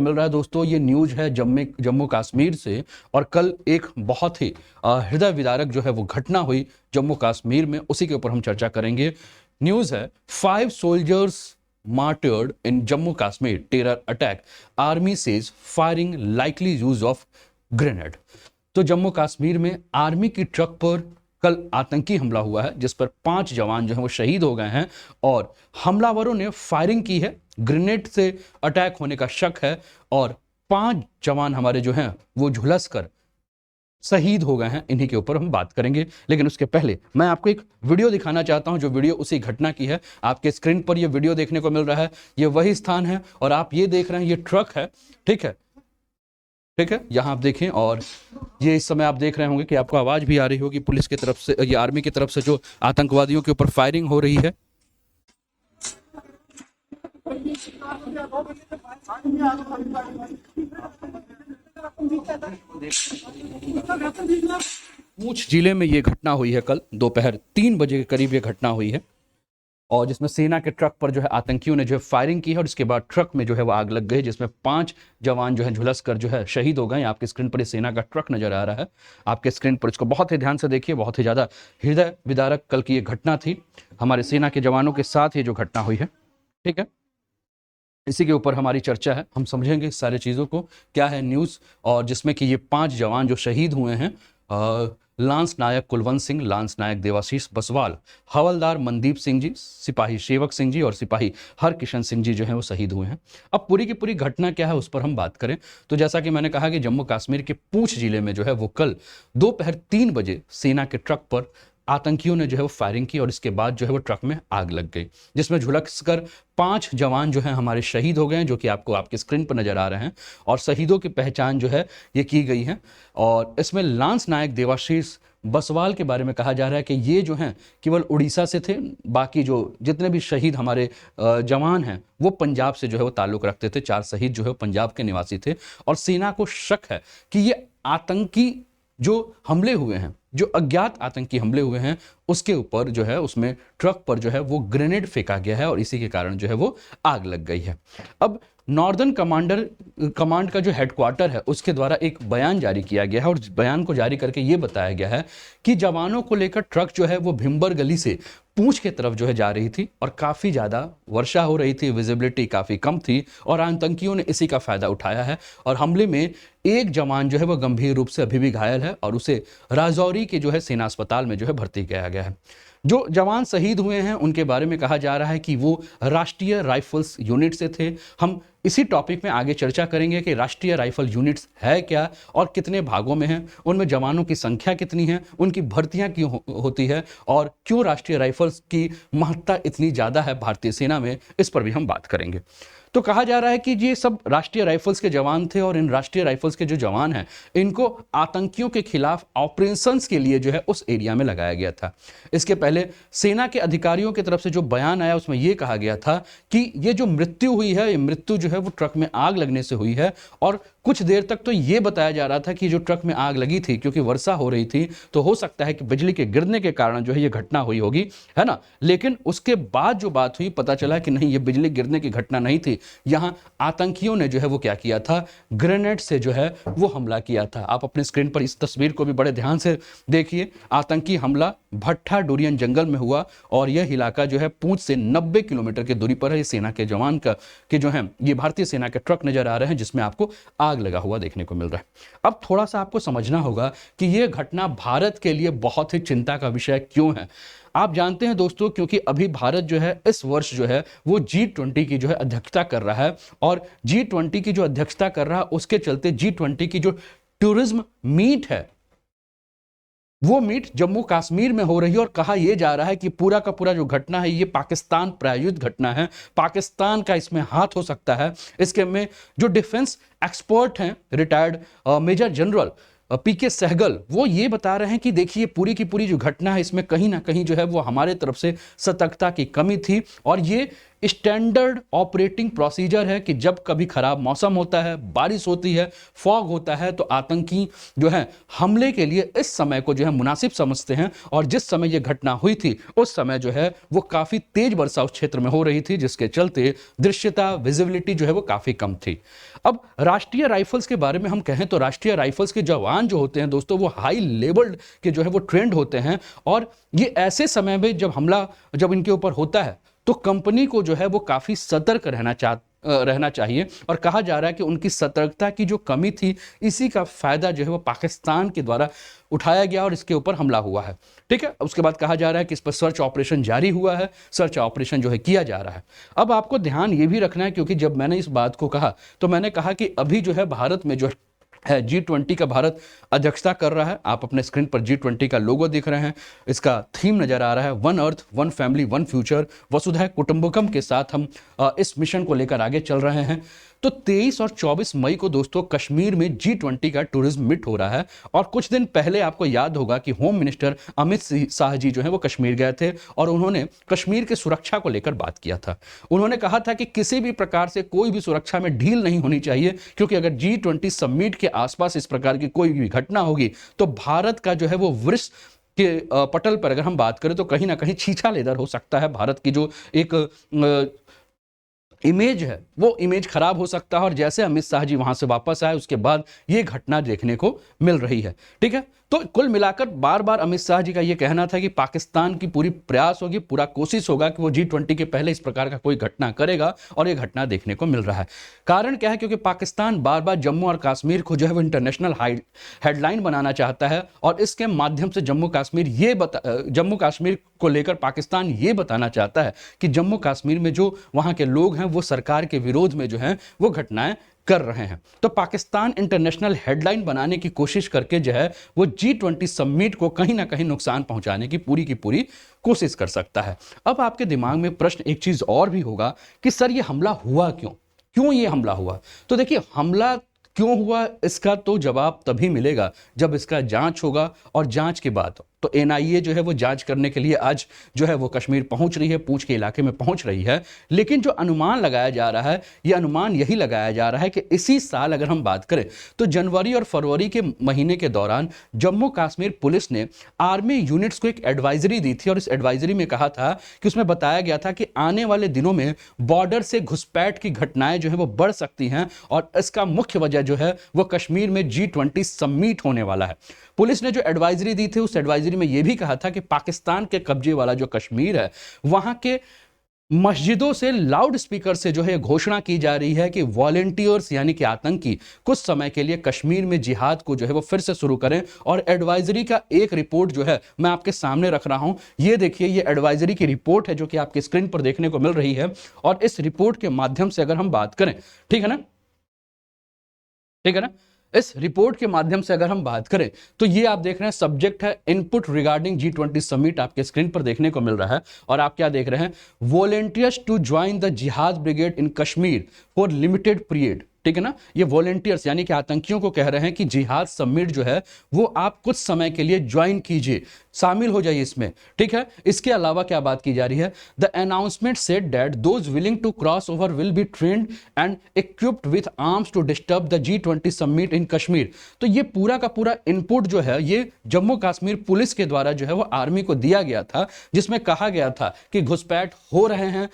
मिल रहा है दोस्तों। ये न्यूज है जम्मू कश्मीर से। और कल एक बहुत ही हृदय विदारक जो है वो घटना हुई जम्मू कश्मीर में, उसी के ऊपर हम चर्चा करेंगे। न्यूज है 5 soldiers martyred in Jammu Kashmir terror attack, army says firing likely use of grenade। तो जम्मू कश्मीर में आर्मी की ट्रक पर कल आतंकी हमला हुआ है, जिस पर 5 जवान जो हैं वो शहीद हो गए हैं और हमलावरों ने फायरिंग की है। ग्रेनेड से अटैक होने का शक है और 5 जवान हमारे जो हैं वो झुलस कर शहीद हो गए हैं। इन्हीं के ऊपर हम बात करेंगे, लेकिन उसके पहले मैं आपको एक वीडियो दिखाना चाहता हूं, जो वीडियो उसी घटना की है। आपके स्क्रीन पर ये वीडियो देखने को मिल रहा है, ये वही स्थान है और आप ये देख रहे हैं, ये ट्रक है। ठीक है, ठीक है, यहां आप देखें। और ये इस समय आप देख रहे होंगे कि आपको आवाज भी आ रही होगी पुलिस की तरफ से, ये आर्मी की तरफ से जो आतंकवादियों के ऊपर फायरिंग हो रही है। पूंछ जिले में ये घटना हुई है, कल दोपहर 3 बजे के करीब ये घटना हुई है, और जिसमें सेना के ट्रक पर जो है आतंकियों ने जो है फायरिंग की है और इसके बाद ट्रक में जो है वो आग लग गई, जिसमें 5 जवान जो है झुलस कर जो है शहीद हो गए। आपके स्क्रीन पर सेना का ट्रक नजर आ रहा है, आपके स्क्रीन पर इसको बहुत ही ध्यान से देखिए। बहुत ही ज्यादा हृदय विदारक कल की ये घटना थी, हमारे सेना के जवानों के साथ ये जो घटना हुई है। ठीक है, इसी के ऊपर हमारी चर्चा है, हम समझेंगे इस सारी चीज़ों को, क्या है न्यूज़। और जिसमें कि ये 5 जवान जो शहीद हुए हैं, लांस नायक कुलवंत सिंह, लांस नायक देवाशीष बसवाल, हवलदार मनदीप सिंह जी, सिपाही सेवक सिंह जी और सिपाही हरकिशन सिंह जी जो हैं वो शहीद हुए हैं। अब पूरी की पूरी घटना क्या है उस पर हम बात करें तो जैसा कि मैंने कहा कि जम्मू कश्मीर के पूंछ जिले में जो है वो कल दोपहर 3 बजे सेना के ट्रक पर आतंकियों ने जो है वो फायरिंग की और इसके बाद जो है वो ट्रक में आग लग गई, जिसमें झुलस कर 5 जवान जो हैं हमारे शहीद हो गए हैं, जो कि आपको आपके स्क्रीन पर नजर आ रहे हैं। और शहीदों की पहचान जो है ये की गई है। और इसमें लांस नायक देवाशीष बसवाल के बारे में कहा जा रहा है कि ये जो हैं केवल उड़ीसा से थे, बाकी जो जितने भी शहीद हमारे जवान हैं वो पंजाब से जो है वो ताल्लुक रखते थे। 4 शहीद जो है वो पंजाब के निवासी थे और सेना को शक है कि ये आतंकी जो हमले हुए हैं, जो अज्ञात आतंकी हमले हुए हैं, उसके ऊपर जो है उसमें ट्रक पर जो है वो ग्रेनेड फेंका गया है और इसी के कारण जो है वो आग लग गई है। अब नॉर्दर्न कमांड का जो हेडक्वार्टर है उसके द्वारा एक बयान जारी किया गया है और बयान को जारी करके ये बताया गया है कि जवानों को लेकर ट्रक जो है वो भिम्बर गली से पूंछ के तरफ जो है जा रही थी और काफ़ी ज़्यादा वर्षा हो रही थी, विजिबिलिटी काफ़ी कम थी और आतंकियों ने इसी का फ़ायदा उठाया है। और हमले में एक जवान जो है वह गंभीर रूप से अभी भी घायल है और उसे राजौरी के जो है सेना अस्पताल में जो है भर्ती किया गया है। जो जवान शहीद हुए हैं उनके बारे में कहा जा रहा है कि वो राष्ट्रीय राइफल्स यूनिट से थे। हम इसी टॉपिक में आगे चर्चा करेंगे कि राष्ट्रीय राइफल यूनिट्स है क्या और कितने भागों में हैं, उनमें जवानों की संख्या कितनी है, उनकी भर्तियां क्यों होती है और क्यों राष्ट्रीय राइफल्स की महत्ता इतनी ज़्यादा है भारतीय सेना में, इस पर भी हम बात करेंगे। तो कहा जा रहा है कि ये सब राष्ट्रीय राइफल्स के जवान थे और इन राष्ट्रीय राइफल्स के जो जवान हैं इनको आतंकियों के खिलाफ ऑपरेशंस के लिए जो है उस एरिया में लगाया गया था। इसके पहले सेना के अधिकारियों की तरफ से जो बयान आया उसमें यह कहा गया था कि ये जो मृत्यु हुई है, ये मृत्यु जो है वो ट्रक में आग लगने से हुई है। और कुछ देर तक तो ये बताया जा रहा था कि जो ट्रक में आग लगी थी, क्योंकि वर्षा हो रही थी तो हो सकता है कि बिजली के गिरने के कारण जो है ये घटना हुई होगी, है ना। लेकिन उसके बाद जो बात हुई पता चला कि नहीं, ये बिजली गिरने की घटना नहीं थी, यहां आतंकियों ने जो है वो क्या किया था, ग्रेनेड से जो है वो हमला किया था। आप अपने स्क्रीन पर इस तस्वीर को भी बड़े ध्यान से देखिए। आतंकी हमला भट्टा डोरियन जंगल में हुआ और यह इलाका जो है पूंछ से 90 किलोमीटर की दूरी पर है। ये सेना के जवान का कि जो है ये भारतीय सेना के ट्रक नजर आ रहे हैं जिसमें आपको आग लगा हुआ देखने को मिल रहा है। अब थोड़ा सा आपको समझना होगा कि यह घटना भारत के लिए बहुत ही चिंता का विषय क्यों है। आप जानते हैं दोस्तों, क्योंकि अभी भारत जो है इस वर्ष जो है वो G20 की जो है अध्यक्षता कर रहा है और G20 की जो अध्यक्षता कर रहा है उसके चलते G20 की जो टूरिज्म मीट है वो मीट जम्मू कश्मीर में हो रही है। और कहा यह जा रहा है कि पूरा का पूरा जो घटना है ये पाकिस्तान प्रायोजित घटना है, पाकिस्तान का इसमें हाथ हो सकता है। इसके में जो डिफेंस एक्सपर्ट हैं, रिटायर्ड मेजर जनरल पीके सहगल, वो ये बता रहे हैं कि देखिए पूरी की पूरी जो घटना है इसमें कहीं ना कहीं जो है वो हमारे तरफ से सतर्कता की कमी थी और ये स्टैंडर्ड ऑपरेटिंग प्रोसीजर है कि जब कभी खराब मौसम होता है, बारिश होती है, फॉग होता है, तो आतंकी जो है हमले के लिए इस समय को जो है मुनासिब समझते हैं। और जिस समय यह घटना हुई थी उस समय जो है वो काफी तेज वर्षा उस क्षेत्र में हो रही थी, जिसके चलते दृश्यता, विजिबिलिटी जो है वो काफी कम थी। अब राष्ट्रीय राइफल्स के बारे में हम कहें तो राष्ट्रीय राइफल्स के जवान जो होते हैं दोस्तों, वो हाई लेवल्ड के जो है वो ट्रेंड होते हैं। और ये ऐसे समय में जब हमला जब इनके ऊपर होता है तो कंपनी को जो है वो काफी सतर्क रहना चाहिए। और कहा जा रहा है कि उनकी सतर्कता की जो कमी थी, इसी का फायदा जो है वो पाकिस्तान के द्वारा उठाया गया और इसके ऊपर हमला हुआ है। ठीक है, उसके बाद कहा जा रहा है कि इस पर सर्च ऑपरेशन जारी हुआ है, सर्च ऑपरेशन जो है किया जा रहा है। अब आपको ध्यान ये भी रखना है, क्योंकि जब मैंने इस बात को कहा तो मैंने कहा कि अभी जो है भारत में जो है G20 का भारत अध्यक्षता कर रहा है। आप अपने स्क्रीन पर G20 का लोगो देख रहे हैं, इसका थीम नजर आ रहा है, one earth, one family, one future, वसुधैव कुटुंबकम के साथ हम इस मिशन को लेकर आगे चल रहे हैं। तो 23 और 24 मई को दोस्तों कश्मीर में G20 का टूरिज्म मीट हो रहा है। और कुछ दिन पहले आपको याद होगा कि होम मिनिस्टर अमित शाह जी जो है वो कश्मीर गए थे और उन्होंने कश्मीर की सुरक्षा को लेकर बात किया था। उन्होंने कहा था कि किसी भी प्रकार से कोई भी सुरक्षा में ढील नहीं होनी चाहिए, क्योंकि अगर G20 समिट के आसपास इस प्रकार की कोई भी घटना होगी तो भारत का जो है वो वृक्ष के पटल पर अगर हम बात करें तो कहीं ना कहीं छीछा लेदर हो सकता है। भारत की जो एक इमेज है वो इमेज खराब हो सकता है। और जैसे अमित शाह जी वहां से वापस आए उसके बाद ये घटना देखने को मिल रही है। ठीक है, तो कुल मिलाकर बार बार अमित शाह जी का ये कहना था कि पाकिस्तान की पूरी प्रयास होगी, पूरा कोशिश होगा कि वो G20 के पहले इस प्रकार का कोई घटना करेगा, और ये घटना देखने को मिल रहा है। कारण क्या है? क्योंकि पाकिस्तान बार बार जम्मू और कश्मीर को जो है वो इंटरनेशनल हेडलाइन बनाना चाहता है, और इसके माध्यम से जम्मू कश्मीर को लेकर पाकिस्तान ये बताना चाहता है कि जम्मू कश्मीर में जो वहां के लोग हैं वो सरकार के विरोध में जो है वो घटनाएं कर रहे हैं। तो पाकिस्तान इंटरनेशनल हेडलाइन बनाने की कोशिश करके जो है वो G20 समिट को कहीं ना कहीं नुकसान पहुंचाने की पूरी कोशिश कर सकता है। अब आपके दिमाग में प्रश्न एक चीज और भी होगा कि सर ये हमला हुआ क्यों ये हमला हुआ? तो देखिए, हमला क्यों हुआ इसका तो जवाब तभी मिलेगा जब इसका जांच होगा, और जांच के बाद तो NIA जो है वो जांच करने के लिए आज जो है वो कश्मीर पहुंच रही है, पूंछ के इलाके में पहुंच रही है। लेकिन जो अनुमान लगाया जा रहा है, ये अनुमान यही लगाया जा रहा है कि इसी साल अगर हम बात करें तो जनवरी और फरवरी के महीने के दौरान जम्मू कश्मीर पुलिस ने आर्मी यूनिट्स को एक एडवाइजरी दी थी, और इस एडवाइजरी में कहा था कि उसमें बताया गया था कि आने वाले दिनों में बॉर्डर से घुसपैठ की घटनाएं जो है वो बढ़ सकती हैं, और इसका मुख्य वजह जो है वो कश्मीर में G20 समिट होने वाला है। पुलिस ने जो एडवाइजरी दी थी उस एडवाइजरी में यह भी कहा था कि पाकिस्तान के कब्जे वाला जो कश्मीर है वहां के मस्जिदों से लाउड स्पीकर से जो है घोषणा की जा रही है कि वॉलेंटियर्स यानी कि आतंकी कुछ समय के लिए कश्मीर में जिहाद को जो है वो फिर से शुरू करें। और एडवाइजरी का एक रिपोर्ट जो है मैं आपके सामने रख रहा हूं, ये देखिए, ये एडवाइजरी की रिपोर्ट है जो कि आपके स्क्रीन पर देखने को मिल रही है। और इस रिपोर्ट के माध्यम से अगर हम बात करें, ठीक है ना, इस रिपोर्ट के माध्यम से अगर हम बात करें तो ये आप देख रहे हैं, सब्जेक्ट है इनपुट रिगार्डिंग G20 समिट, आपके स्क्रीन पर देखने को मिल रहा है। और आप क्या देख रहे हैं? वॉलेंटियर्स टू ज्वाइन द जिहाद brigade in Kashmir for limited period. ठीक है ना, ये वॉलेंटियर्स यानी कि आतंकियों को कह रहे हैं कि जिहाद समिट जो है वो आप कुछ समय के लिए ज्वाइन कीजिए, शामिल हो जाइए इसमें। ठीक है, इसके अलावा क्या बात की जा रही है? The announcement said that those willing to cross over will be trained and equipped with arms to disturb the G20 summit in Kashmir. तो ये पूरा का पूरा इनपुट जो है ये जम्मू कश्मीर पुलिस के द्वारा जो है वो आर्मी को दिया गया था, जिसमें कहा गया था कि घुसपैठ हो रहे हैं।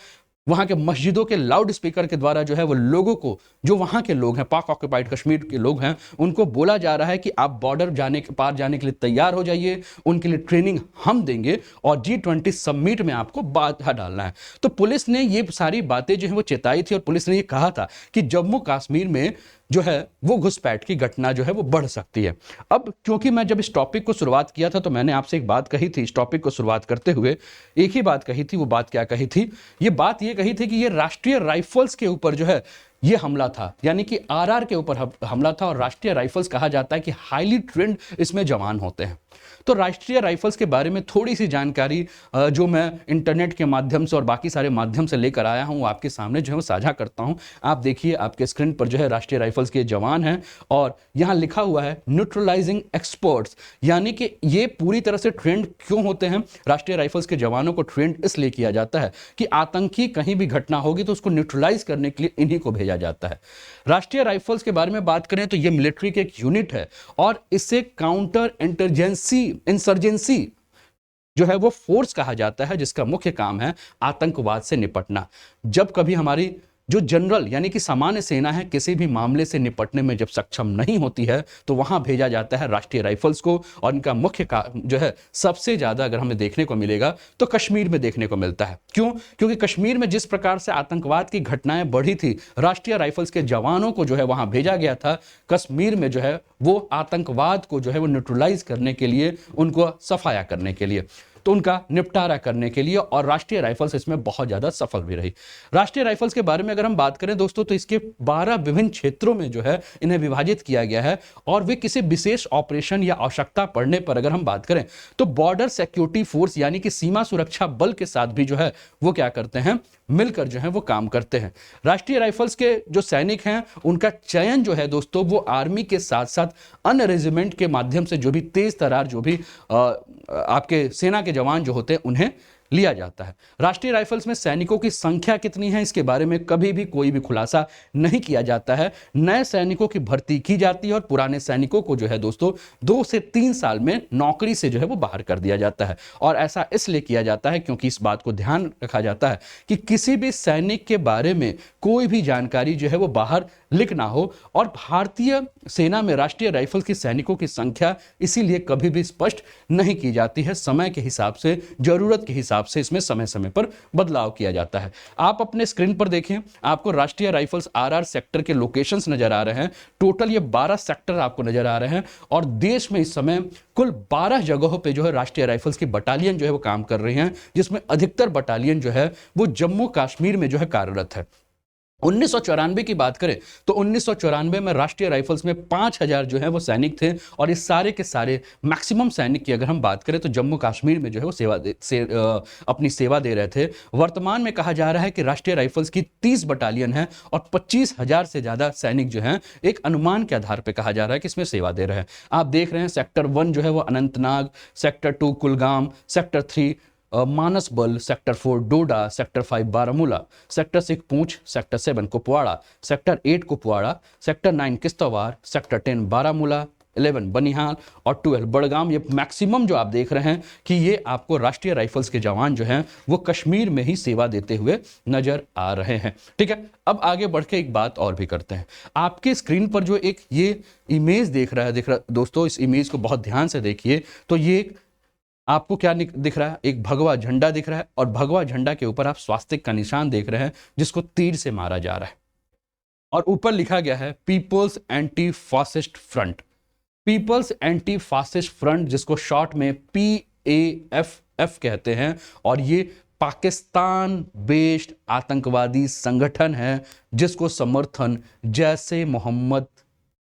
वहां के मस्जिदों के लाउड स्पीकर के द्वारा जो है वो लोगों को, जो वहां के लोग हैं, पाक ऑक्युपाइड कश्मीर के लोग हैं, उनको बोला जा रहा है कि आप बॉर्डर पार जाने के लिए तैयार हो जाइए, उनके लिए ट्रेनिंग हम देंगे और G20 समिट में आपको बाधा डालना है। तो पुलिस ने ये सारी बातें जो है वो चेताई थी, और पुलिस ने ये कहा था कि जम्मू कश्मीर में जो है वो घुसपैठ की घटना जो है वो बढ़ सकती है। अब क्योंकि मैं जब इस टॉपिक को शुरुआत किया था तो मैंने आपसे एक बात कही थी, इस टॉपिक को शुरुआत करते हुए एक ही बात कही थी। वो बात क्या कही थी? ये बात ये कही थी कि ये राष्ट्रीय राइफल्स के ऊपर जो है ये हमला था, यानी कि RR के ऊपर हमला था। और राष्ट्रीय राइफल्स कहा जाता है कि हाईली ट्रेंड इसमें जवान होते हैं। तो राष्ट्रीय राइफल्स के बारे में थोड़ी सी जानकारी जो मैं इंटरनेट के माध्यम से और बाकी सारे माध्यम से लेकर आया हूं, आपके सामने जो है वो साझा करता हूं। आप देखिए, आपके स्क्रीन पर जो है राष्ट्रीय राइफल्स के जवान हैं और यहां लिखा हुआ है न्यूट्रलाइजिंग एक्सपर्ट्स, यानी कि ये पूरी तरह से ट्रेंड क्यों होते हैं। राष्ट्रीय राइफल्स के जवानों को ट्रेंड इसलिए किया जाता है कि आतंकी कहीं भी घटना होगी तो उसको न्यूट्रलाइज करने के लिए इन्हीं को भेजा जाता है। राष्ट्रीय राइफल्स के बारे में बात करें तो ये मिलिट्री के एक यूनिट है और इसे काउंटर इंसर्जेंसी जो है वो फोर्स कहा जाता है, जिसका मुख्य काम है आतंकवाद से निपटना। जब कभी हमारी जो जनरल यानी कि सामान्य सेना है किसी भी मामले से निपटने में जब सक्षम नहीं होती है तो वहां भेजा जाता है राष्ट्रीय राइफल्स को। और इनका मुख्य जो है सबसे ज्यादा अगर हमें देखने को मिलेगा तो कश्मीर में देखने को मिलता है। क्यों? क्योंकि कश्मीर में जिस प्रकार से आतंकवाद की घटनाएं बढ़ी थी, राष्ट्रीय राइफल्स के जवानों को जो है वहां भेजा गया था कश्मीर में जो है वो आतंकवाद को जो है वो न्यूट्रलाइज करने के लिए, उनको सफाया करने के लिए, तो उनका निपटारा करने के लिए। और राष्ट्रीय राइफल्स इसमें बहुत ज्यादा सफल भी रही। राष्ट्रीय राइफल्स के बारे में अगर हम बात करें दोस्तों तो इसके 12 विभिन्न क्षेत्रों में जो है इन्हें विभाजित किया गया है और वे किसी विशेष ऑपरेशन या आवश्यकता पड़ने पर अगर हम बात करें तो बॉर्डर सिक्योरिटी फोर्स यानी कि सीमा सुरक्षा बल के साथ भी जो है वो क्या करते हैं, मिलकर जो है वो काम करते हैं। राष्ट्रीय राइफल्स के जो सैनिक हैं उनका चयन जो है दोस्तों वो आर्मी के साथ साथ अन्य रेजिमेंट के माध्यम से जो भी तेज तरार जो भी आपके सेना के जवान जो होते हैं उन्हें लिया जाता है। राष्ट्रीय राइफल्स में सैनिकों की संख्या कितनी है इसके बारे में कभी भी कोई भी खुलासा नहीं किया जाता है। नए सैनिकों की भर्ती की जाती है और पुराने सैनिकों को जो है दोस्तों 2 से 3 साल में नौकरी से जो है वो बाहर कर दिया जाता है। और ऐसा इसलिए किया जाता है क्योंकि इस बात को ध्यान रखा जाता है कि किसी भी सैनिक के बारे में कोई भी जानकारी जो है वो बाहर लीक ना हो। और भारतीय सेना में राष्ट्रीय राइफल्स की सैनिकों की संख्या इसीलिए कभी भी स्पष्ट नहीं की जाती है। समय के हिसाब से, जरूरत के हिसाब से इसमें समय समय पर बदलाव किया जाता है। आप अपने स्क्रीन पर देखें, आपको राष्ट्रीय राइफल्स आरआर सेक्टर के लोकेशंस नजर आ रहे हैं। टोटल ये 12 सेक्टर आपको नजर आ रहे हैं और देश में इस समय कुल 12 जगहों पे जो है राष्ट्रीय राइफल्स की बटालियन जो है वो काम कर रही हैं, जिसमें अधिकतर बटालियन जो है वो जम्मू कश्मीर में जो है कार्यरत है। 1994 की बात करें तो 1994 में राष्ट्रीय राइफल्स में 5000 जो है वो सैनिक थे और इस सारे के सारे मैक्सिमम सैनिक की अगर हम बात करें तो जम्मू कश्मीर में जो है वो अपनी सेवा दे रहे थे। वर्तमान में कहा जा रहा है कि राष्ट्रीय राइफल्स की 30 बटालियन है और 25,000 से ज्यादा सैनिक जो हैं एक अनुमान के आधार पर कहा जा रहा है कि इसमें सेवा दे रहे हैं। आप देख रहे हैं सेक्टर 1 जो है वो अनंतनाग, सेक्टर 2 कुलगाम, सेक्टर 3 मानस बल, सेक्टर 4 डोडा, सेक्टर 5 बारामूला, सेक्टर 6 पूंछ, sector 7 Kupwara, sector 8 Kupwara, sector 9 Kishtwar, sector 10 Baramulla, 11 Banihal और 12 बड़गाम। ये मैक्सिमम जो आप देख रहे हैं कि ये आपको राष्ट्रीय राइफल्स के जवान जो हैं वो कश्मीर में ही सेवा देते हुए नजर आ रहे हैं। ठीक है, अब आगे बढ़ के एक बात और भी करते हैं। आपके स्क्रीन पर जो एक ये इमेज दिख रहा है दोस्तों, इस इमेज को बहुत ध्यान से देखिए तो ये आपको क्या दिख रहा है, एक भगवा झंडा दिख रहा है और भगवा झंडा के ऊपर आप स्वास्तिक का निशान देख रहे हैं जिसको तीर से मारा जा रहा है और ऊपर लिखा गया है people's anti fascist front. People's anti fascist front जिसको शॉर्ट में PAFF कहते हैं और ये पाकिस्तान बेस्ड आतंकवादी संगठन है जिसको समर्थन जैसे मोहम्मद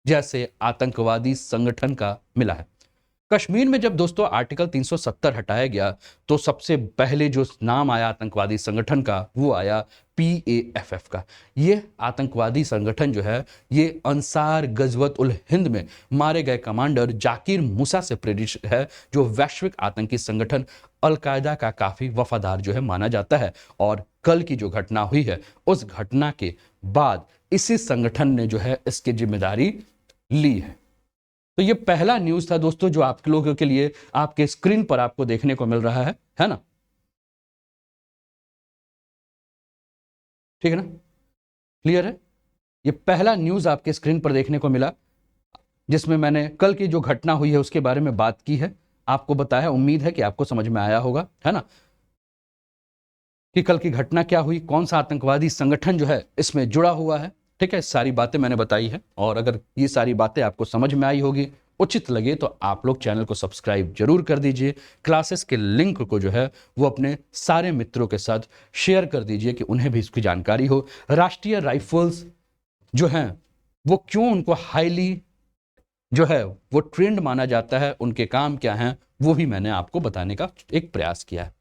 जैसे आतंकवादी संगठन का मिला है। कश्मीर में जब दोस्तों आर्टिकल 370 हटाया गया तो सबसे पहले जो नाम आया आतंकवादी संगठन का वो आया PAFF का। ये आतंकवादी संगठन जो है ये अंसार गजवत उल हिंद में मारे गए कमांडर जाकिर मूसा से प्रेरित है, जो वैश्विक आतंकी संगठन अलकायदा का काफी वफादार जो है माना जाता है। और कल की जो घटना हुई है उस घटना के बाद इसी संगठन ने जो है इसकी जिम्मेदारी ली है। तो ये पहला न्यूज था दोस्तों जो आप लोगों के लिए आपके स्क्रीन पर आपको देखने को मिल रहा है ना? ठीक है ना, क्लियर है? ये पहला न्यूज आपके स्क्रीन पर देखने को मिला जिसमें मैंने कल की जो घटना हुई है उसके बारे में बात की है, आपको बताया। उम्मीद है कि आपको समझ में आया होगा, है ना, कि कल की घटना क्या हुई, कौन सा आतंकवादी संगठन जो है इसमें जुड़ा हुआ है। ठीक है, सारी बातें मैंने बताई है और अगर ये सारी बातें आपको समझ में आई होगी, उचित लगे तो आप लोग चैनल को सब्सक्राइब जरूर कर दीजिए। क्लासेस के लिंक को जो है वो अपने सारे मित्रों के साथ शेयर कर दीजिए कि उन्हें भी इसकी जानकारी हो। राष्ट्रीय राइफल्स जो हैं वो क्यों उनको हाईली जो है वो ट्रेंड माना जाता है, उनके काम क्या हैं वो भी मैंने आपको बताने का एक प्रयास किया है।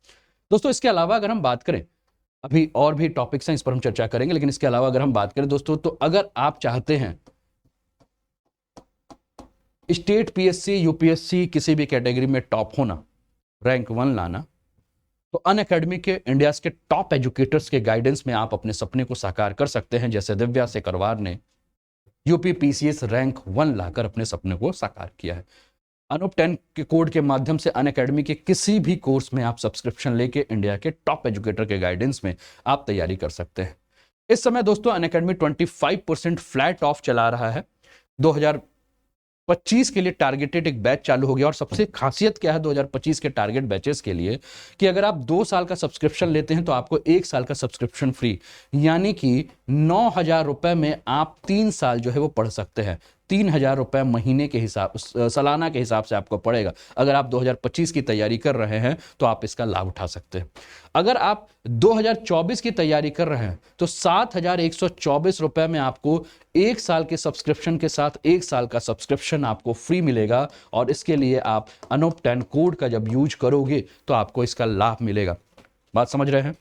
दोस्तों इसके अलावा अगर हम बात करें, अभी और भी टॉपिक्स हैं, इस पर हम चर्चा करेंगे, लेकिन इसके अलावा अगर हम बात करें दोस्तों, तो अगर आप चाहते हैं स्टेट पीएससी, यूपीएससी किसी भी कैटेगरी में टॉप होना, रैंक 1 लाना, तो अनअकैडमी के इंडिया के टॉप एजुकेटर्स के गाइडेंस में आप अपने सपने को साकार कर सकते हैं, जैसे दिव्या सेकरवार ने यूपी पीसीएस रैंक 1 लाकर अपने सपने को साकार किया है। अनूप 10 के कोड के माध्यम से अनअकैडमी के किसी भी कोर्स में आप सब्सक्रिप्शन लेके इंडिया के टॉप एजुकेटर के गाइडेंस में आप तैयारी कर सकते हैं। इस समय दोस्तों अनअकैडमी 25% फ्लैट ऑफ चला रहा है। 2025 के लिए टारगेटेड एक बैच चालू हो गया, और सबसे खासियत क्या है 2025 के टारगेट बैचेस के लिए कि अगर आप 2 साल का सब्सक्रिप्शन लेते हैं तो आपको 1 साल का सब्सक्रिप्शन फ्री, यानी कि 9,000 रुपए में आप 3 साल जो है वो पढ़ सकते हैं। 3,000 रुपए महीने के हिसाब, सालाना के हिसाब से आपको पड़ेगा। अगर आप 2025 की तैयारी कर रहे हैं तो आप इसका लाभ उठा सकते हैं। अगर आप 2024 की तैयारी कर रहे हैं तो 7,124 रुपए में आपको 1 साल के सब्सक्रिप्शन के साथ 1 साल का सब्सक्रिप्शन आपको फ्री मिलेगा, और इसके लिए आप अनूप 10 कोड का जब यूज करोगे तो आपको इसका लाभ मिलेगा। बात समझ रहे हैं?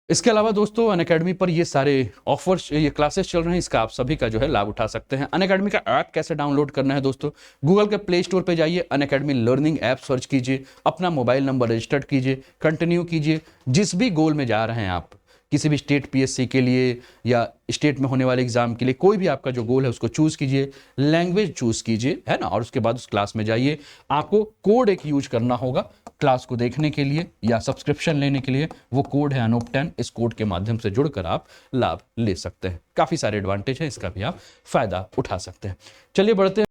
इसके अलावा दोस्तों अनअकैडमी पर ये सारे ऑफर्स, ये क्लासेस चल रहे हैं, इसका आप सभी का जो है लाभ उठा सकते हैं। अनअकैडमी का ऐप कैसे डाउनलोड करना है दोस्तों? गूगल के प्ले स्टोर पे जाइए, अनअकैडमी लर्निंग ऐप सर्च कीजिए, अपना मोबाइल नंबर रजिस्टर्ड कीजिए, कंटिन्यू कीजिए। जिस भी गोल में जा रहे हैं आप, किसी भी स्टेट पीएससी के लिए या स्टेट में होने वाले एग्जाम के लिए, कोई भी आपका जो गोल है उसको चूज कीजिए, लैंग्वेज चूज कीजिए, है ना, और उसके बाद उस क्लास में जाइए। आपको कोड एक यूज करना होगा क्लास को देखने के लिए या सब्सक्रिप्शन लेने के लिए, वो कोड है अनूप 10। इस कोड के माध्यम से जुड़कर आप लाभ ले सकते हैं। काफी सारे एडवांटेज हैं, इसका भी आप फायदा उठा सकते हैं। चलिए बढ़ते हैं।